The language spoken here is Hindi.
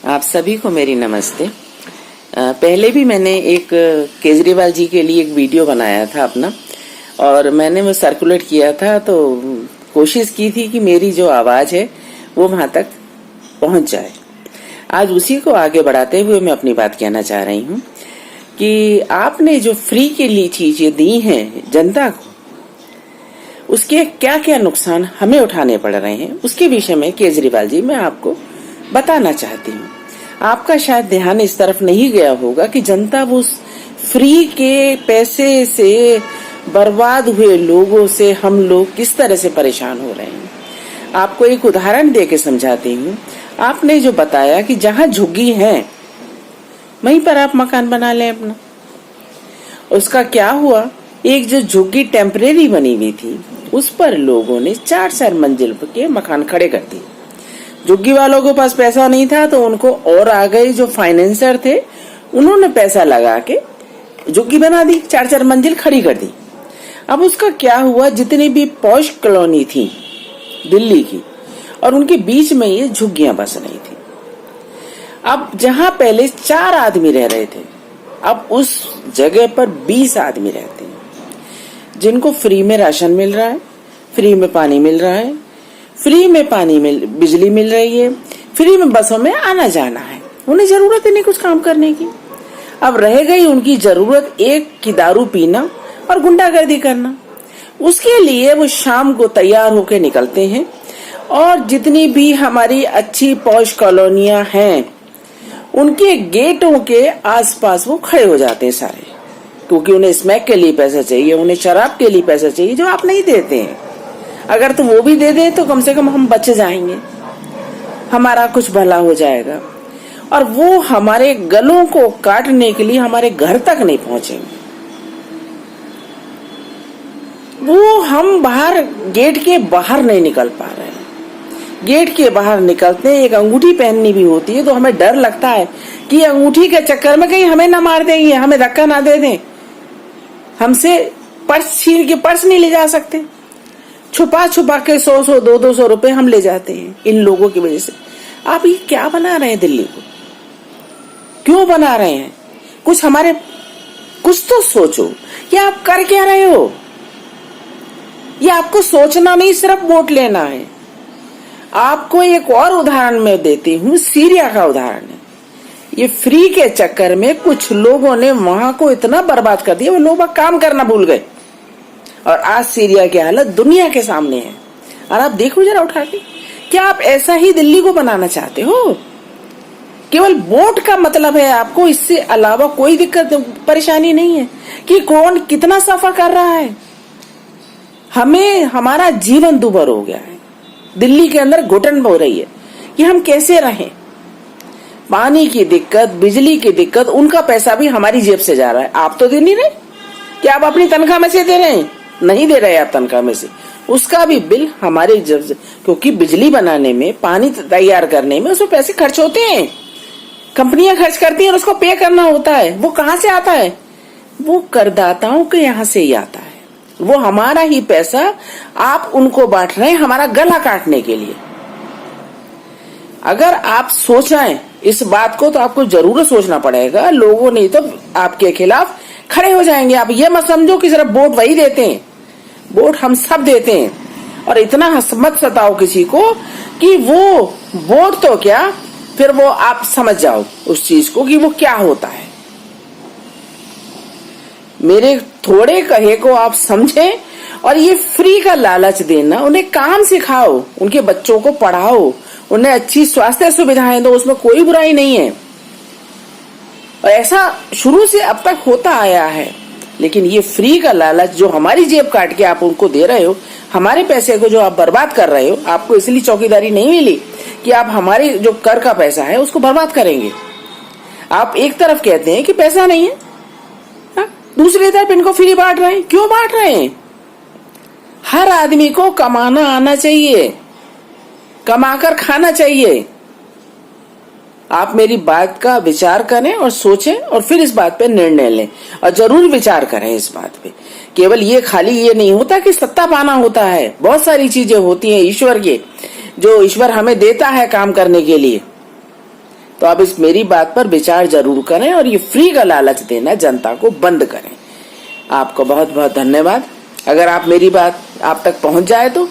आप सभी को मेरी नमस्ते। पहले भी मैंने एक केजरीवाल जी के लिए एक वीडियो बनाया था अपना, और मैंने वो सर्कुलेट किया था, तो कोशिश की थी कि मेरी जो आवाज है वो वहां तक पहुंच जाए। आज उसी को आगे बढ़ाते हुए मैं अपनी बात कहना चाह रही हूँ कि आपने जो फ्री के लिए चीजें दी हैं जनता को, उसके क्या क्या नुकसान हमें उठाने पड़ रहे हैं, उसके विषय में केजरीवाल जी मैं आपको बताना चाहती हूँ। आपका शायद ध्यान इस तरफ नहीं गया होगा कि जनता वो फ्री के पैसे से बर्बाद हुए लोगों से हम लोग किस तरह से परेशान हो रहे हैं। आपको एक उदाहरण देके समझाती हूँ। आपने जो बताया कि जहाँ झुग्गी है वहीं पर आप मकान बना लें अपना, उसका क्या हुआ? एक जो झुग्गी टेम्परेरी बनी हुई थी उस पर लोगों ने 4-4 मंजिल के मकान खड़े कर दिए। झुग्गी वालों के पास पैसा नहीं था तो उनको और आ गए जो फाइनेंसर थे, उन्होंने पैसा लगा के झुग्गी बना दी, 4-4 मंजिल खड़ी कर दी। अब उसका क्या हुआ, जितनी भी पॉश कॉलोनी थी दिल्ली की, और उनके बीच में ये झुग्गियां बस रही थी। अब जहां पहले 4 आदमी रह रहे थे, अब उस जगह पर 20 आदमी रहते हैं, जिनको फ्री में राशन मिल रहा है, फ्री में पानी मिल रहा है, फ्री में बिजली मिल रही है, फ्री में बसों में आना जाना है। उन्हें जरूरत ही नहीं कुछ काम करने की। अब रह गई उनकी जरूरत एक की दारू पीना और गुंडागर्दी करना। उसके लिए वो शाम को तैयार होकर निकलते हैं, और जितनी भी हमारी अच्छी पॉश कॉलोनियां हैं उनके गेटों के आसपास वो खड़े हो जाते हैं सारे, क्योंकि उन्हें स्मैक के लिए पैसा चाहिए, उन्हें शराब के लिए पैसा चाहिए, जो आप नहीं देते हैं। अगर तो वो भी दे दे तो कम से कम हम बच जाएंगे, हमारा कुछ भला हो जाएगा। और वो हमारे गलों को काटने के लिए हमारे घर तक नहीं पहुंचेंगे। वो हम बाहर गेट के बाहर नहीं निकल पा रहे हैं। गेट के बाहर निकलते हैं, एक अंगूठी पहननी भी होती है तो हमें डर लगता है कि अंगूठी के चक्कर में कहीं हमें ना मार देंगे, हमें धक्का ना दे दें, हमसे पर्स छीन के पर्स नहीं ले जा सकते। छुपा छुपा के 100-100, 200-200 रुपए हम ले जाते हैं इन लोगों की वजह से। आप ये क्या बना रहे हैं दिल्ली को? क्यों बना रहे हैं? कुछ तो सोचो। ये आप कर क्या रहे हो? ये आपको सोचना नहीं, सिर्फ वोट लेना है। आपको एक और उदाहरण मैं देती हूँ, सीरिया का उदाहरण है। ये फ्री के चक्कर में कुछ लोगों ने वहां को इतना बर्बाद कर दिया, वो लोग काम करना भूल गए, और आज सीरिया की हालत दुनिया के सामने है। और आप देखो जरा उठा के, क्या आप ऐसा ही दिल्ली को बनाना चाहते हो? केवल वोट का मतलब है आपको, इससे अलावा कोई दिक्कत परेशानी नहीं है कि कौन कितना सफर कर रहा है। हमारा जीवन दुभर हो गया है, दिल्ली के अंदर घुटन हो रही है कि हम कैसे रहें। पानी की दिक्कत, बिजली की दिक्कत, उनका पैसा भी हमारी जेब से जा रहा है। आप तो दे नहीं रहे, क्या आप अपनी तनख्वाह में से दे रहे हैं? नहीं दे रहे आप तनख्वाह में से, उसका भी बिल हमारे जेब से, क्योंकि बिजली बनाने में, पानी तैयार करने में उसमें पैसे खर्च होते हैं, कंपनियां खर्च करती हैं और उसको पे करना होता है। वो कहाँ से आता है? वो करदाताओं के यहाँ से ही आता है। वो हमारा ही पैसा आप उनको बांट रहे हैं हमारा गला काटने के लिए। अगर आप सोचें इस बात को तो आपको जरूर सोचना पड़ेगा। लोगों नहीं तो आपके खिलाफ खड़े हो जाएंगे। आप ये मत समझो कि सिर्फ वोट वही देते हैं, वोट हम सब देते हैं। और इतना मत सताओ किसी को कि वो वोट तो क्या, फिर वो आप समझ जाओ उस चीज को कि वो क्या होता है। मेरे थोड़े कहे को आप समझें, और ये फ्री का लालच देना, उन्हें काम सिखाओ, उनके बच्चों को पढ़ाओ, उन्हें अच्छी स्वास्थ्य सुविधाएं दो, उसमें कोई बुराई नहीं है। और ऐसा शुरू से अब तक होता आया है। लेकिन ये फ्री का लालच जो हमारी जेब काट के आप उनको दे रहे हो, हमारे पैसे को जो आप बर्बाद कर रहे हो, आपको इसलिए चौकीदारी नहीं मिली कि आप हमारे जो कर का पैसा है उसको बर्बाद करेंगे। आप एक तरफ कहते हैं कि पैसा नहीं है, दूसरी तरफ इनको फ्री बांट रहे हैं। क्यों बांट रहे हैं? हर आदमी को कमाना आना चाहिए, कमाकर खाना चाहिए। आप मेरी बात का विचार करें और सोचें, और फिर इस बात पे निर्णय लें, और जरूर विचार करें इस बात पे। केवल ये खाली ये नहीं होता कि सत्ता पाना होता है, बहुत सारी चीजें होती हैं ईश्वर के, जो ईश्वर हमें देता है काम करने के लिए। तो तो आप इस मेरी बात पर विचार जरूर करें और ये फ्री का लालच देना जनता को बंद करें। आपको बहुत बहुत धन्यवाद। अगर आप मेरी बात आप तक पहुंच जाए तो